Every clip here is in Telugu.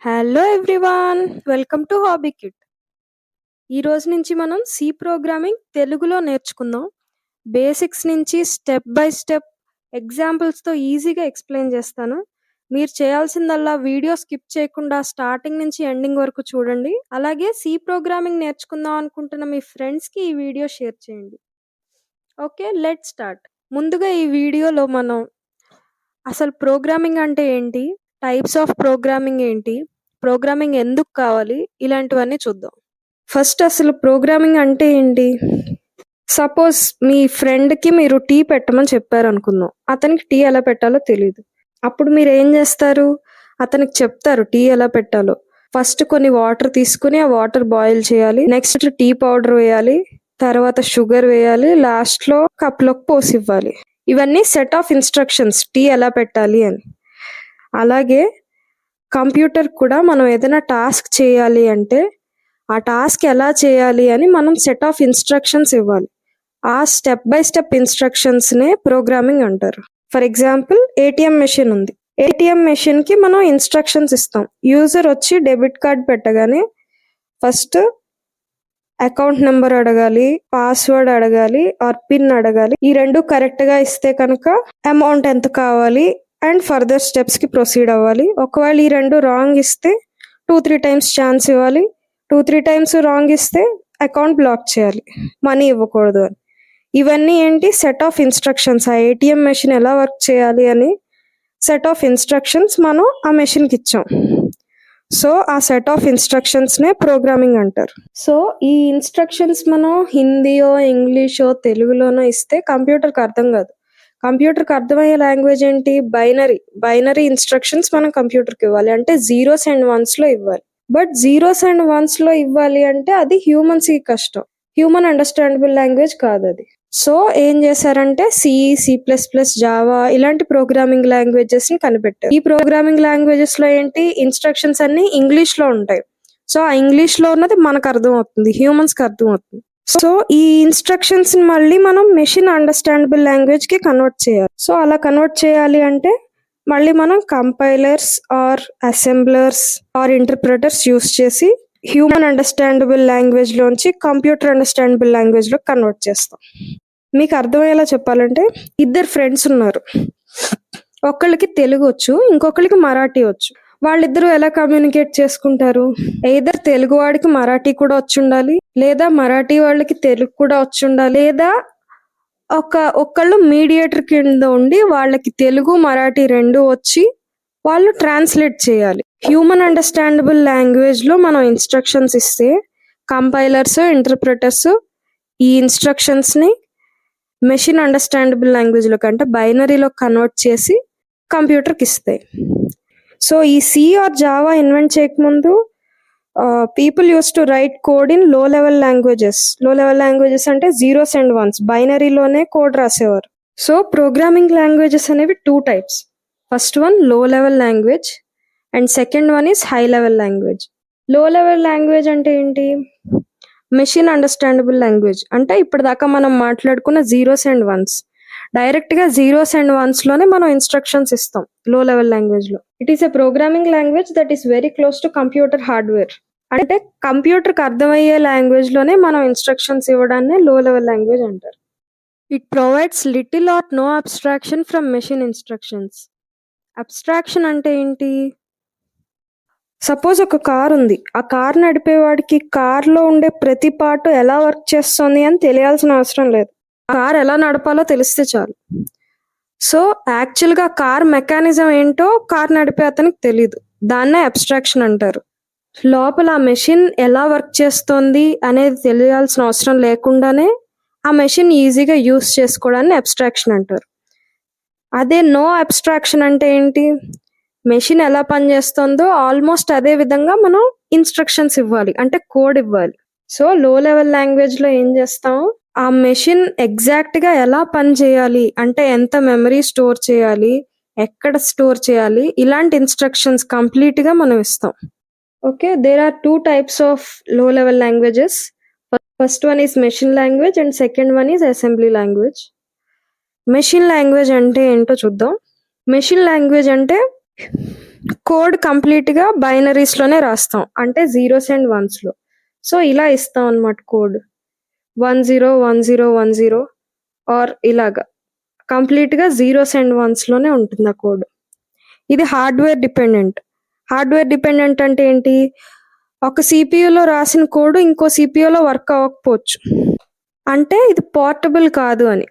Hello everyone, welcome to hobby kit. ఈ రోజు నుంచి మనం సి ప్రోగ్రామింగ్ తెలుగులో నేర్చుకుందాం. బేసిక్స్ నుంచి స్టెప్ బై స్టెప్ ఎగ్జాంపుల్స్తో ఈజీగా ఎక్స్ప్లెయిన్ చేస్తాను. మీరు చేయాల్సిందల్లా వీడియో స్కిప్ చేయకుండా స్టార్టింగ్ నుంచి ఎండింగ్ వరకు చూడండి. అలాగే సి ప్రోగ్రామింగ్ నేర్చుకుందాం అనుకుంటున్న మీ ఫ్రెండ్స్కి ఈ వీడియో షేర్ చేయండి. Okay, let start. ముందుగా ఈ వీడియోలో మనం అసలు ప్రోగ్రామింగ్ అంటే ఏంటి, టైప్స్ ఆఫ్ ప్రోగ్రామింగ్ ఏంటి, ప్రోగ్రామింగ్ ఎందుకు కావాలి, ఇలాంటివన్నీ చూద్దాం. ఫస్ట్ అసలు ప్రోగ్రామింగ్ అంటే ఏంటి? సపోజ్ మీ ఫ్రెండ్కి మీరు టీ పెట్టమని చెప్పారు అనుకుందాం. అతనికి టీ ఎలా పెట్టాలో తెలియదు. అప్పుడు మీరు ఏం చేస్తారు? అతనికి చెప్తారు టీ ఎలా పెట్టాలో. ఫస్ట్ కొన్ని వాటర్ తీసుకుని ఆ వాటర్ బాయిల్ చేయాలి, నెక్స్ట్ టీ పౌడర్ వేయాలి, తర్వాత షుగర్ వేయాలి, లాస్ట్లో కప్లోకి పోసి ఇవ్వాలి. ఇవన్నీ సెట్ ఆఫ్ ఇన్స్ట్రక్షన్స్ టీ ఎలా పెట్టాలి అని. అలాగే కంప్యూటర్ కూడా మనం ఏదైనా టాస్క్ చేయాలి అంటే ఆ టాస్క్ ఎలా చేయాలి అని మనం సెట్ ఆఫ్ ఇన్స్ట్రక్షన్స్ ఇవ్వాలి. ఆ స్టెప్ బై స్టెప్ ఇన్స్ట్రక్షన్స్నే ప్రోగ్రామింగ్ అంటారు. ఫర్ ఎగ్జాంపుల్, ఏటీఎం మెషిన్ ఉంది. ఏటీఎం మెషిన్కి మనం ఇన్స్ట్రక్షన్స్ ఇస్తాం. యూజర్ వచ్చి డెబిట్ కార్డ్ పెట్టగానే ఫస్ట్ అకౌంట్ నెంబర్ అడగాలి, పాస్వర్డ్ అడగాలి, ఆర్ పిన్ అడగాలి. ఈ రెండు కరెక్ట్గా ఇస్తే కనుక అమౌంట్ ఎంత కావాలి అండ్ ఫర్దర్ స్టెప్స్కి ప్రొసీడ్ అవ్వాలి. ఒకవేళ ఈ రెండు రాంగ్ ఇస్తే 2-3 టైమ్స్ ఛాన్స్ ఇవ్వాలి. 2-3 టైమ్స్ రాంగ్ ఇస్తే అకౌంట్ బ్లాక్ చేయాలి, మనీ ఇవ్వకూడదు అని. ఇవన్నీ ఏంటి? Set of instructions. ఆ ఏటీఎం మెషిన్ ఎలా వర్క్ చేయాలి అని సెట్ ఆఫ్ ఇన్స్ట్రక్షన్స్ మనం ఆ మెషిన్కి ఇచ్చాం. సో ఆ సెట్ ఆఫ్ ఇన్స్ట్రక్షన్స్నే ప్రోగ్రామింగ్ అంటారు. సో ఈ ఇన్స్ట్రక్షన్స్ మనం హిందీయో ఇంగ్లీషో తెలుగులోనో ఇస్తే కంప్యూటర్కి అర్థం కాదు. కంప్యూటర్కి అర్థమయ్యే లాంగ్వేజ్ ఏంటి? బైనరీ ఇన్స్ట్రక్షన్స్ మనం కంప్యూటర్కి ఇవ్వాలి. అంటే జీరోస్ అండ్ వన్స్లో ఇవ్వాలి. బట్ జీరోస్ అండ్ వన్స్లో ఇవ్వాలి అంటే అది హ్యూమన్స్కి కష్టం. హ్యూమన్ అండర్స్టాండబుల్ లాంగ్వేజ్ కాదు అది. సో ఏం చేశారంటే C++, జావా ఇలాంటి ప్రోగ్రామింగ్ లాంగ్వేజెస్ని కనిపెట్టారు. ఈ ప్రోగ్రామింగ్ లాంగ్వేజెస్లో ఏంటి? ఇన్స్ట్రక్షన్స్ అన్ని ఇంగ్లీష్లో ఉంటాయి. సో ఆ ఇంగ్లీష్లో ఉన్నది మనకు అర్థం అవుతుంది, హ్యూమన్స్కి అర్థం అవుతుంది. సో ఈ ఇన్స్ట్రక్షన్స్ మళ్ళీ మనం మెషిన్ అండర్స్టాండబుల్ లాంగ్వేజ్ కి కన్వర్ట్ చేయాలి. సో అలా కన్వర్ట్ చేయాలి అంటే మళ్ళీ మనం compilers or assemblers or interpreters use చేసి హ్యూమన్ అండర్స్టాండబుల్ లాంగ్వేజ్ లోంచి కంప్యూటర్ అండర్స్టాండబుల్ లాంగ్వేజ్ లో కన్వర్ట్ చేస్తాం. మీకు అర్థమయ్యేలా చెప్పాలంటే, ఇద్దరు ఫ్రెండ్స్ ఉన్నారు. ఒకళ్ళకి తెలుగు వచ్చు, ఇంకొకళ్ళకి మరాఠీ వచ్చు. వాళ్ళిద్దరూ ఎలా కమ్యూనికేట్ చేసుకుంటారు? ఎయిదర్ తెలుగు వాడికి మరాఠీ కూడా వచ్చి ఉండాలి, లేదా మరాఠీ వాళ్ళకి తెలుగు కూడా వచ్చి ఉండాలి, లేదా ఒకళ్ళు మీడియేటర్ కింద ఉండి వాళ్ళకి తెలుగు మరాఠీ రెండు వచ్చి వాళ్ళు ట్రాన్స్లేట్ చేయాలి. హ్యూమన్ అండర్స్టాండబుల్ లాంగ్వేజ్ లో మనం ఇన్స్ట్రక్షన్స్ ఇస్తే కంపైలర్స్, ఇంటర్ప్రెటర్స్ ఈ ఇన్స్ట్రక్షన్స్ ని మెషిన్ అండర్స్టాండబుల్ లాంగ్వేజ్ లో కంటే బైనరీలో కన్వర్ట్ చేసి కంప్యూటర్కి ఇస్తాయి. సో ఈ సి ఆర్ జావా ఇన్వెంట్ చేయకముందు people use to write code in low level languages అంటే జీరోస్ అండ్ వన్స్, బైనరీలోనే కోడ్ రాసేవారు. సో ప్రోగ్రామింగ్ లాంగ్వేజెస్ అనేవి 2 types. First one low level language and second one is high level language. Low level language అంటే ఏంటి? మెషిన్ అండర్స్టాండబుల్ లాంగ్వేజ్ అంటే ఇప్పటిదాకా మనం మాట్లాడుకున్న జీరోస్ అండ్ వన్స్. డైరెక్ట్ గా జీరోస్ అండ్ వన్స్ లోనే మనం ఇన్స్ట్రక్షన్స్ ఇస్తాం లో లెవెల్ లాంగ్వేజ్ లో. It is a programming language that is very close to computer hardware. అంటే కంప్యూటర్ కి అర్థమయ్యే లాంగ్వేజ్ లోనే మనం ఇన్స్ట్రక్షన్స్ ఇవ్వడాన్ని లో లెవెల్ లాంగ్వేజ్ అంటారు. It provides little or no abstraction from machine instructions. Abstraction అంటే ఏంటి? సపోజ్ ఒక కార్ ఉంది. ఆ కార్ నడిపేవాడికి కార్లో ఉండే ప్రతి పార్ట్ ఎలా వర్క్ చేస్తుంది అని తెలియాల్సిన అవసరం లేదు. కార్ ఎలా నడపాలో తెలిస్తే చాలు. సో యాక్చువల్గా కార్ మెకానిజం ఏంటో కార్ నడిపే అతనికి తెలీదు. దాన్నే అబ్స్ట్రాక్షన్ అంటారు. లోపల ఆ మెషిన్ ఎలా వర్క్ చేస్తుంది అనేది తెలియాల్సిన అవసరం లేకుండానే ఆ మెషిన్ ఈజీగా యూస్ చేసుకోవడాన్ని అబ్స్ట్రాక్షన్ అంటారు. అదే నో అబ్స్ట్రాక్షన్ అంటే ఏంటి? మెషిన్ ఎలా పనిచేస్తుందో ఆల్మోస్ట్ అదే విధంగా మనం ఇన్స్ట్రక్షన్స్ ఇవ్వాలి, అంటే కోడ్ ఇవ్వాలి. సో లో లెవెల్ లాంగ్వేజ్ లో ఏం చేస్తాం? ఆ మెషిన్ ఎగ్జాక్ట్ గా ఎలా పని చేయాలి, అంటే ఎంత మెమరీ స్టోర్ చేయాలి, ఎక్కడ స్టోర్ చేయాలి, ఇలాంటి ఇన్స్ట్రక్షన్స్ కంప్లీట్ గా మనం ఇస్తాం. Okay, there are 2 types of low level languages. First one is machine language and second one is assembly language. Machine language అంటే ఏంటో చూద్దాం. మెషిన్ లాంగ్వేజ్ అంటే కోడ్ కంప్లీట్గా బైనరీస్లోనే రాస్తాం, అంటే జీరోస్ అండ్ వన్స్లో. సో ఇలా ఇస్తాం అన్నమాట కోడ్ 101010 ఆర్ ఇలాగా కంప్లీట్గా జీరోస్ అండ్ వన్స్లోనే ఉంటుంది ఆ కోడ్. ఇది హార్డ్వేర్ డిపెండెంట్. హార్డ్వేర్ డిపెండెంట్ అంటే ఏంటి? ఒక సిపియూలో రాసిన కోడ్ ఇంకో సిపియూలో వర్క్ అవ్వకపోవచ్చు, అంటే ఇది పోర్టబుల్ కాదు అని.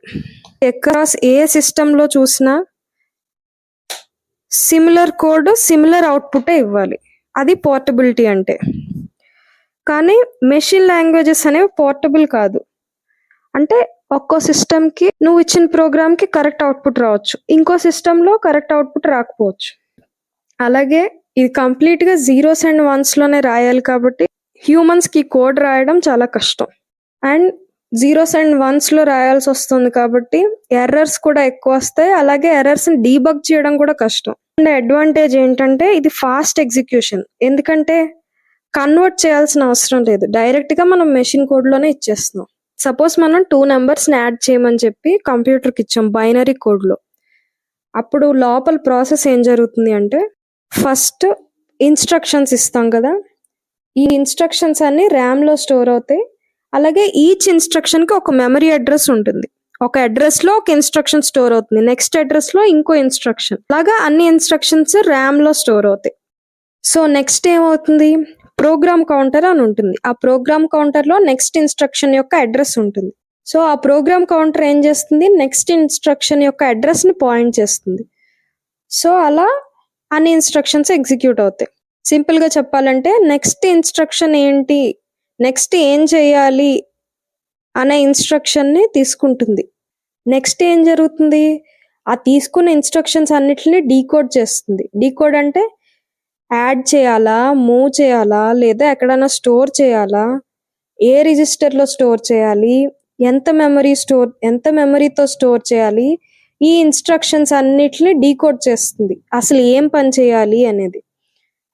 అక్రాస్ ఏ సిస్టంలో చూసినా సిమిలర్ కోడ్ సిమిలర్ అవుట్పుటే ఇవ్వాలి, అది పోర్టబిలిటీ అంటే. కానీ మెషిన్ లాంగ్వేజెస్ అనేవి పోర్టబుల్ కాదు. అంటే ఒక్కో సిస్టమ్కి నువ్వు ఇచ్చిన ప్రోగ్రామ్కి కరెక్ట్ అవుట్పుట్ రావచ్చు, ఇంకో సిస్టంలో కరెక్ట్ అవుట్పుట్ రాకపోవచ్చు. అలాగే ఇది కంప్లీట్గా జీరోస్ అండ్ వన్స్లోనే రాయాలి కాబట్టి హ్యూమన్స్కి కోడ్ రాయడం చాలా కష్టం. అండ్ జీరోస్ అండ్ వన్స్లో రాయాల్సి వస్తుంది కాబట్టి ఎర్రర్స్ కూడా ఎక్కువ వస్తాయి, అలాగే ఎర్రర్స్ని డీబగ్ చేయడం కూడా కష్టం. అండ్ అడ్వాంటేజ్ ఏంటంటే ఇది ఫాస్ట్ ఎగ్జిక్యూషన్, ఎందుకంటే కన్వర్ట్ చేయాల్సిన అవసరం లేదు, డైరెక్ట్గా మనం మెషిన్ కోడ్లోనే ఇచ్చేస్తున్నాం. సపోజ్ మనం 2 నెంబర్స్ని యాడ్ చేయమని చెప్పి కంప్యూటర్కి ఇచ్చాం బైనరీ కోడ్లో. అప్పుడు లోపల ప్రాసెస్ ఏం జరుగుతుంది అంటే, ఫస్ట్ ఇన్స్ట్రక్షన్స్ ఇస్తాం కదా, ఈ ఇన్స్ట్రక్షన్స్ అన్ని ర్యామ్లో స్టోర్ అవుతాయి. అలాగే ఈచ్ ఇన్స్ట్రక్షన్కి ఒక మెమరీ అడ్రస్ ఉంటుంది. ఒక అడ్రస్లో ఒక ఇన్స్ట్రక్షన్ స్టోర్ అవుతుంది, నెక్స్ట్ అడ్రస్లో ఇంకో ఇన్స్ట్రక్షన్, అలాగా అన్ని ఇన్స్ట్రక్షన్స్ ర్యామ్లో స్టోర్ అవుతాయి. సో నెక్స్ట్ ఏమవుతుంది, ప్రోగ్రామ్ కౌంటర్ అని ఉంటుంది. ఆ ప్రోగ్రామ్ కౌంటర్లో నెక్స్ట్ ఇన్స్ట్రక్షన్ యొక్క అడ్రస్ ఉంటుంది. సో ఆ ప్రోగ్రామ్ కౌంటర్ ఏం చేస్తుంది, నెక్స్ట్ ఇన్స్ట్రక్షన్ యొక్క అడ్రస్ని పాయింట్ చేస్తుంది. సో అలా అన్ని ఇన్స్ట్రక్షన్స్ ఎగ్జిక్యూట్ అవుతాయి. సింపుల్గా చెప్పాలంటే నెక్స్ట్ ఇన్స్ట్రక్షన్ ఏంటి, నెక్స్ట్ ఏం చేయాలి అనే ఇన్స్ట్రక్షన్ని తీసుకుంటుంది. నెక్స్ట్ ఏం జరుగుతుంది, ఆ తీసుకున్న ఇన్స్ట్రక్షన్స్ అన్నిటిని డీకోడ్ చేస్తుంది. డీకోడ్ అంటే యాడ్ చేయాలా, మూవ్ చేయాలా, లేదా ఎక్కడైనా స్టోర్ చేయాలా, ఏ రిజిస్టర్లో స్టోర్ చేయాలి, ఎంత మెమరీతో స్టోర్ చేయాలి, ఈ ఇన్స్ట్రక్షన్స్ అన్నిటిని డీకోడ్ చేస్తుంది, అసలు ఏం పని చేయాలి అనేది.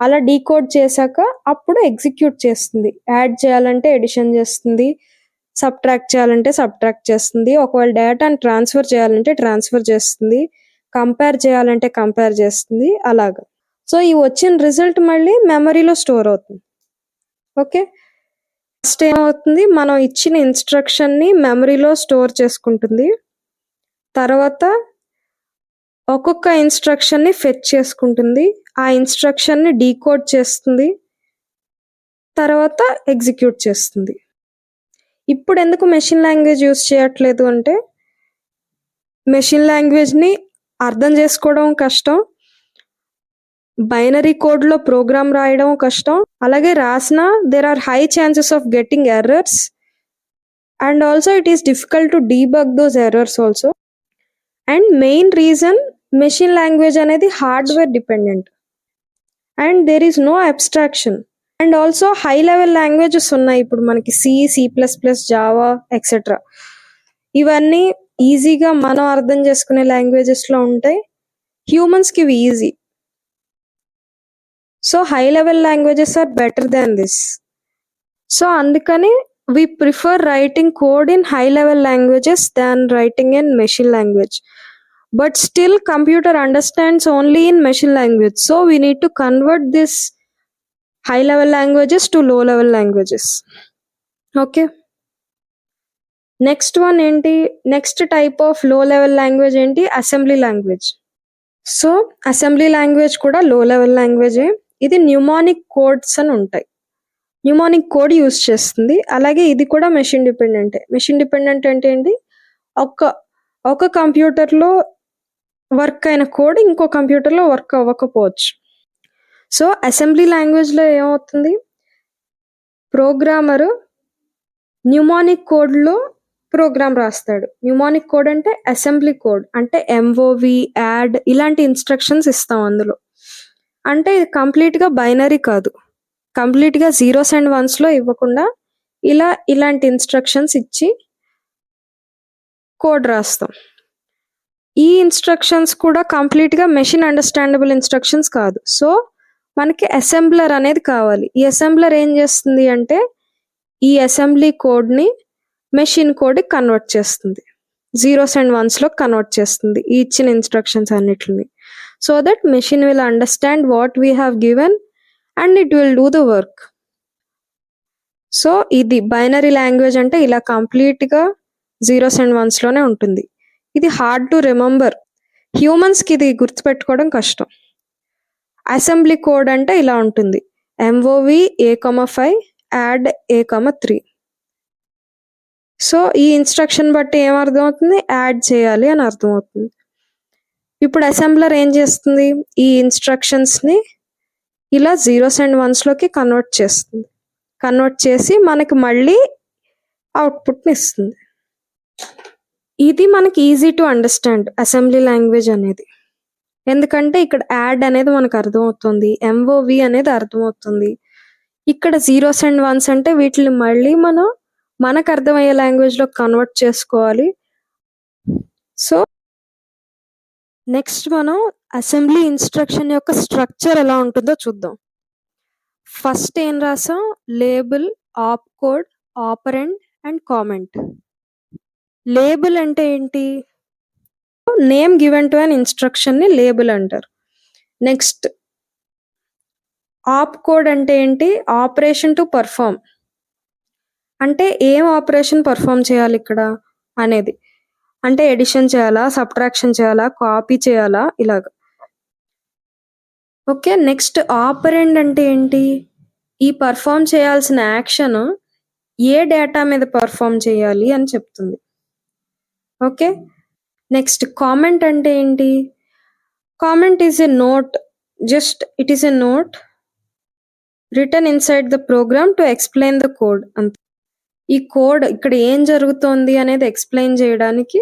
అలా డీకోడ్ చేశాక అప్పుడు ఎగ్జిక్యూట్ చేస్తుంది. యాడ్ చేయాలంటే ఎడిషన్ చేస్తుంది, సబ్ట్రాక్ట్ చేయాలంటే సబ్ట్రాక్ట్ చేస్తుంది, ఒకవేళ డేటాని ట్రాన్స్ఫర్ చేయాలంటే ట్రాన్స్ఫర్ చేస్తుంది, కంపేర్ చేయాలంటే కంపేర్ చేస్తుంది, అలాగా. సో ఈ వచ్చిన రిజల్ట్ మళ్ళీ మెమరీలో స్టోర్ అవుతుంది. ఓకే, ఫస్ట్ ఏమవుతుంది, మనం ఇచ్చిన ఇన్స్ట్రక్షన్ని మెమరీలో స్టోర్ చేసుకుంటుంది. తర్వాత ఒక్కొక్క ఇన్స్ట్రక్షన్ని ఫెచ్ చేసుకుంటుంది, ఆ ఇన్స్ట్రక్షన్ని డీకోడ్ చేస్తుంది, తర్వాత ఎగ్జిక్యూట్ చేస్తుంది. ఇప్పుడు ఎందుకు మెషిన్ లాంగ్వేజ్ యూస్ చేయట్లేదు అంటే, మెషిన్ లాంగ్వేజ్ని అర్థం చేసుకోవడం కష్టం, బైనరీ కోడ్లో ప్రోగ్రామ్ రాయడం కష్టం, అలాగే రాసిన there are high chances of getting errors, and also it is difficult to debug those errors also. And main reason, machine language అనేది hardware dependent and there is no abstraction. And also high level languages ఉన్నాయి ఇప్పుడు మనకి, C++, జావా ఎక్సెట్రా. ఇవన్నీ ఈజీగా మనం అర్థం చేసుకునే లాంగ్వేజెస్లో ఉంటాయి, హ్యూమన్స్కి ఇవి easy. So high level languages are better than this. So అందుకని we prefer writing code in high level languages than writing in machine language. But still computer understands only in machine language. So we need to convert this high level languages to low level languages. Okay. Next one enti, next type of low level language enti, assembly language. So assembly language kuda low level language. ఇది న్యూమానిక్ కోడ్స్ అని ఉంటాయి, న్యూమానిక్ కోడ్ యూస్ చేస్తుంది. అలాగే ఇది కూడా మెషిన్ డిపెండెంటే. మెషిన్ డిపెండెంట్ అంటే ఏంటి, ఒక కంప్యూటర్లో వర్క్ అయిన కోడ్ ఇంకో కంప్యూటర్లో వర్క్ అవ్వకపోవచ్చు. సో అసెంబ్లీ లాంగ్వేజ్లో ఏమవుతుంది, ప్రోగ్రామరు న్యూమానిక్ కోడ్లో ప్రోగ్రామ్ రాస్తాడు. న్యూమానిక్ కోడ్ అంటే అసెంబ్లీ కోడ్, అంటే MOV, యాడ్ ఇలాంటి ఇన్స్ట్రక్షన్స్ ఇస్తాం అందులో. అంటే ఇది కంప్లీట్గా బైనరీ కాదు, కంప్లీట్గా జీరోస్ అండ్ వన్స్లో ఇవ్వకుండా ఇలాంటి ఇన్స్ట్రక్షన్స్ ఇచ్చి కోడ్ రాస్తాం. ఈ ఇన్స్ట్రక్షన్స్ కూడా కంప్లీట్గా మెషిన్ అండర్స్టాండబుల్ ఇన్స్ట్రక్షన్స్ కాదు. సో మనకి అసెంబ్లర్ అనేది కావాలి. ఈ అసెంబ్లర్ ఏం చేస్తుంది అంటే, ఈ అసెంబ్లీ కోడ్ని మెషిన్ కోడ్కి కన్వర్ట్ చేస్తుంది, జీరోస్ అండ్ వన్స్లో కన్వర్ట్ చేస్తుంది ఈ ఇచ్చిన ఇన్స్ట్రక్షన్స్ అన్నిటిని. so that machine will understand what we have given and it will do the work. So ఇది బైనరీ లాంగ్వేజ్ అంటే ఇలా కంప్లీట్గా జీరోస్ అండ్ వన్స్లోనే ఉంటుంది. ఇది హార్డ్ టు రిమెంబర్, హ్యూమన్స్కి ఇది గుర్తుపెట్టుకోవడం కష్టం. అసెంబ్లీ కోడ్ అంటే ఇలా ఉంటుంది, MOV A,5 add A,3. So ఈ ఇన్స్ట్రక్షన్ బట్టి ఏం అర్థమవుతుంది, యాడ్ చేయాలి అని అర్థమవుతుంది. ఇప్పుడు అసెంబ్లర్ ఏం చేస్తుంది, ఈ ఇన్స్ట్రక్షన్స్ని ఇలా జీరోస్ అండ్ వన్స్లోకి కన్వర్ట్ చేస్తుంది. కన్వర్ట్ చేసి మనకి మళ్ళీ అవుట్పుట్ని ఇస్తుంది. ఇది మనకి easy to understand assembly language అనేది, ఎందుకంటే ఇక్కడ యాడ్ అనేది మనకు అర్థమవుతుంది, ఎంఓవి అనేది అర్థమవుతుంది. ఇక్కడ జీరోస్ అండ్ వన్స్ అంటే వీటిని మళ్ళీ మనకు అర్థమయ్యే లాంగ్వేజ్లో కన్వర్ట్ చేసుకోవాలి. సో నెక్స్ట్ మనం అసెంబ్లీ ఇన్స్ట్రక్షన్ యొక్క స్ట్రక్చర్ ఎలా ఉంటుందో చూద్దాం. ఫస్ట్ ఏం రాసాం, label, op code, operand and comment. Label అంటే ఏంటి, నేమ్ గివెన్ టు అన్ ఇన్స్ట్రక్షన్ని లేబుల్ అంటారు. నెక్స్ట్ ఆప్ కోడ్ అంటే ఏంటి, ఆపరేషన్ టు పర్ఫామ్, అంటే ఏం ఆపరేషన్ పర్ఫామ్ చేయాలి ఇక్కడ అనేది, అంటే ఎడిషన్ చేయాలా, సబ్ట్రాక్షన్ చేయాలా, కాపీ చేయాలా, ఇలాగ. ఓకే, నెక్స్ట్ ఆపరెండ్ అంటే ఏంటి, ఈ పర్ఫామ్ చేయాల్సిన యాక్షన్ ఏ డేటా మీద పర్ఫామ్ చేయాలి అని చెప్తుంది. ఓకే, నెక్స్ట్ కామెంట్ అంటే ఏంటి, comment is a note, just it is a note written inside the program to explain the code. అంతే, ఈ కోడ్ ఇక్కడ ఏం జరుగుతోంది అనేది ఎక్స్ప్లెయిన్ చేయడానికి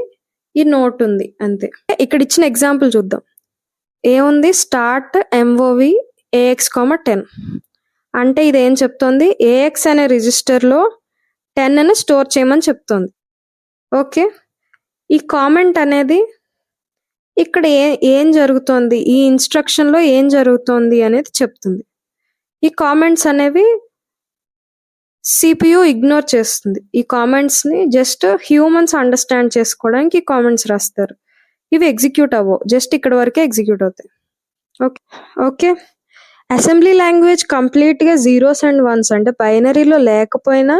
ఈ నోట్ ఉంది అంతే. ఇక్కడ ఇచ్చిన ఎగ్జాంపుల్ చూద్దాం. ఏముంది, స్టార్ట్ ఎంఓవి AX,10 అంటే ఇది ఏం చెప్తోంది, AX అనే రిజిస్టర్లో 10 అని స్టోర్ చేయమని చెప్తోంది. ఓకే, ఈ కామెంట్ అనేది ఇక్కడ ఏం జరుగుతోంది, ఈ ఇన్స్ట్రక్షన్లో ఏం జరుగుతోంది అనేది చెప్తుంది. ఈ కామెంట్స్ అనేవి CPU ఇగ్నోర్ చేస్తుంది. ఈ కామెంట్స్ని జస్ట్ హ్యూమన్స్ అండర్స్టాండ్ చేసుకోవడానికి ఈ కామెంట్స్ రాస్తారు. ఇవి ఎగ్జిక్యూట్ అవ్వవు, జస్ట్ ఇక్కడ వరకే ఎగ్జిక్యూట్ అవుతాయి. ఓకే ఓకే, అసెంబ్లీ లాంగ్వేజ్ కంప్లీట్గా జీరోస్ అండ్ వన్స్ అంటే బైనరీలో లేకపోయినా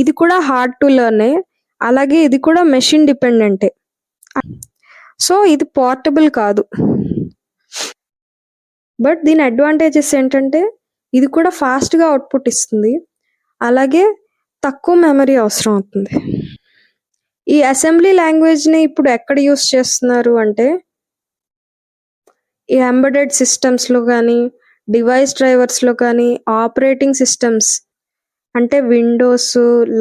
ఇది కూడా హార్డ్ టు లెర్నే, అలాగే ఇది కూడా మెషిన్ డిపెండెంటే. సో ఇది పోర్టబుల్ కాదు. బట్ దీని అడ్వాంటేజెస్ ఏంటంటే ఇది కూడా ఫాస్ట్గా అవుట్పుట్ ఇస్తుంది, అలాగే తక్కువ మెమరీ అవసరం అవుతుంది. ఈ అసెంబ్లీ లాంగ్వేజ్ని ఇప్పుడు ఎక్కడ యూస్ చేస్తున్నారు అంటే ఈ ఎంబెడెడ్ సిస్టమ్స్లో కానీ, డివైస్ డ్రైవర్స్లో కానీ, ఆపరేటింగ్ సిస్టమ్స్ అంటే విండోస్,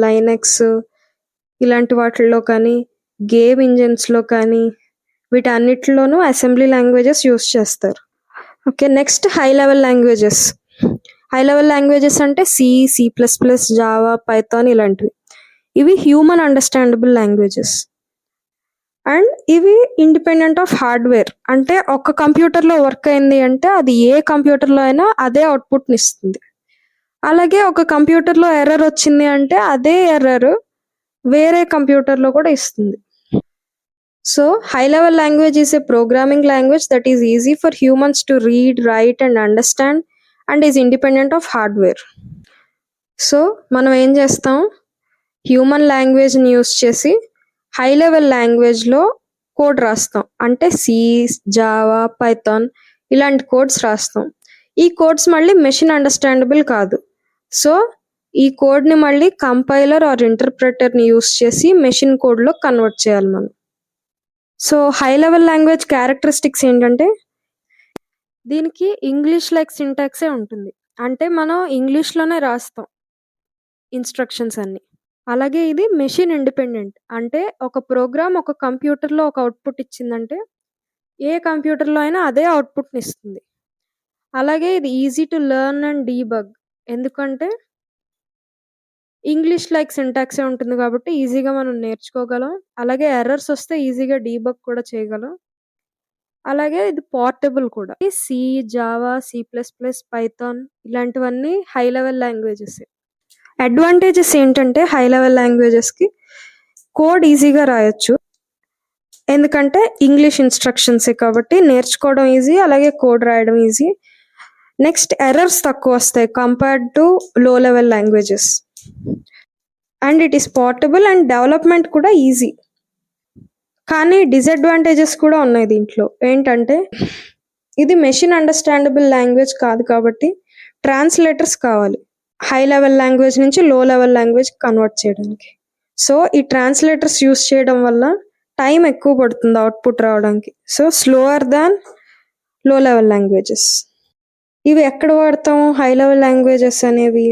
లైనక్స్ ఇలాంటి వాటిల్లో కానీ, గేమ్ ఇంజిన్స్లో కానీ, వీటన్నిటిలోనూ అసెంబ్లీ లాంగ్వేజెస్ యూస్ చేస్తారు. Okay, next high level languages. High level languages అంటే C++, జావా, పైథాన్ ఇలాంటివి. ఇవి హ్యూమన్ అండర్స్టాండబుల్ లాంగ్వేజెస్ అండ్ ఇవి ఇండిపెండెంట్ ఆఫ్ హార్డ్వేర్, అంటే ఒక కంప్యూటర్లో వర్క్ అయింది అంటే అది ఏ కంప్యూటర్లో అయినా అదే అవుట్పుట్ని ఇస్తుంది. అలాగే ఒక కంప్యూటర్లో ఎర్రర్ వచ్చింది అంటే అదే ఎర్రర్ వేరే కంప్యూటర్లో కూడా ఇస్తుంది. So high level language is a programming language that is easy for humans to read, right and understand and is independent of hardware. So మనం ఏం చేస్తాం, హ్యూమన్ లాంగ్వేజ్ని యూస్ చేసి హై లెవెల్ లాంగ్వేజ్లో కోడ్ రాస్తాం, అంటే C, జావా, పైథాన్ ఇలాంటి కోడ్స్ రాస్తాం. ఈ కోడ్స్ మళ్ళీ మెషిన్ అండర్స్టాండబుల్ కాదు. సో ఈ కోడ్ని మళ్ళీ కంపైలర్ ఆర్ ఇంటర్ప్రెటర్ని యూస్ చేసి మెషిన్ కోడ్లో కన్వర్ట్ చేయాలి మనం. So high level language characteristics ఏంటంటే దీనికి ఇంగ్లీష్ లైక్ సింటాక్సే ఉంటుంది, అంటే మనం ఇంగ్లీష్లోనే రాస్తాం ఇన్స్ట్రక్షన్స్ అన్ని. అలాగే ఇది మెషిన్ ఇండిపెండెంట్, అంటే ఒక ప్రోగ్రామ్ ఒక కంప్యూటర్లో ఒక అవుట్పుట్ ఇచ్చిందంటే ఏ కంప్యూటర్లో అయినా అదే అవుట్పుట్ని ఇస్తుంది. అలాగే ఇది easy to learn and debug, ఎందుకంటే ఇంగ్లీష్ లైక్ సింటాక్సే ఉంటుంది కాబట్టి ఈజీగా మనం నేర్చుకోగలం. అలాగే ఎర్రర్స్ వస్తే ఈజీగా డీబగ్ కూడా చేయగలం. అలాగే ఇది పోర్టబుల్ కూడా. C, జావా, C++, పైథాన్ ఇలాంటివన్నీ హై లెవెల్ లాంగ్వేజెస్. అడ్వాంటేజెస్ ఏంటంటే హై లెవెల్ లాంగ్వేజెస్కి కోడ్ ఈజీగా రాయొచ్చు, ఎందుకంటే ఇంగ్లీష్ ఇన్స్ట్రక్షన్సే కాబట్టి నేర్చుకోవడం ఈజీ, అలాగే కోడ్ రాయడం ఈజీ. నెక్స్ట్ ఎర్రర్స్ తక్కువ వస్తాయి కంపేర్డ్ టు లో level languages. And it is portable and development కూడా ఈజీ. కానీ డిసడ్వాంటేజెస్ కూడా ఉన్నాయి దీంట్లో. ఏంటంటే ఇది మెషిన్ అండర్స్టాండబుల్ లాంగ్వేజ్ కాదు కాబట్టి ట్రాన్స్లేటర్స్ కావాలి హై లెవెల్ లాంగ్వేజ్ నుంచి లో లెవెల్ లాంగ్వేజ్ కన్వర్ట్ చేయడానికి. సో ఈ ట్రాన్స్లేటర్స్ యూస్ చేయడం వల్ల టైం ఎక్కువ పడుతుంది అవుట్పుట్ రావడానికి. సో స్లోవర్ దాన్ లో లెవెల్ లాంగ్వేజెస్. ఇవి ఎక్కడ వాడతాం హై లెవెల్ లాంగ్వేజెస్ అనేవి?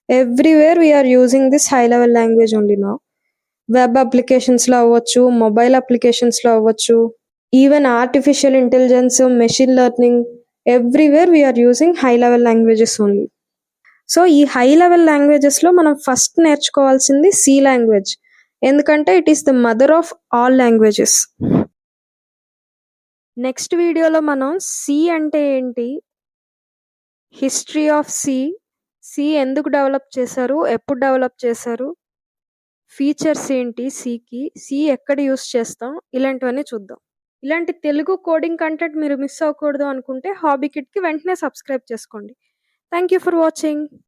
Everywhere we are using this high level language only now. Web అప్లికేషన్స్లో అవ్వచ్చు, మొబైల్ అప్లికేషన్స్లో అవ్వచ్చు, even artificial intelligence, machine learning, everywhere we are using high level languages only. So ఈ హై లెవెల్ లాంగ్వేజెస్లో మనం ఫస్ట్ నేర్చుకోవాల్సింది సి లాంగ్వేజ్, ఎందుకంటే it is the mother of all languages. Next వీడియోలో మనం సి అంటే ఏంటి, హిస్టరీ ఆఫ్ సి ఎందుకు డెవలప్ చేశారు, ఎప్పుడు డెవలప్ చేశారు, ఫీచర్స్ ఏంటి సి ఎక్కడ యూస్ చేస్తాం, ఇలాంటివన్నీ చూద్దాం. ఇలాంటి తెలుగు కోడింగ్ కంటెంట్ మీరు మిస్ అవ్వకూడదు అనుకుంటే హాబీ కిట్కి వెంటనే సబ్స్క్రైబ్ చేసుకోండి. Thank you for watching.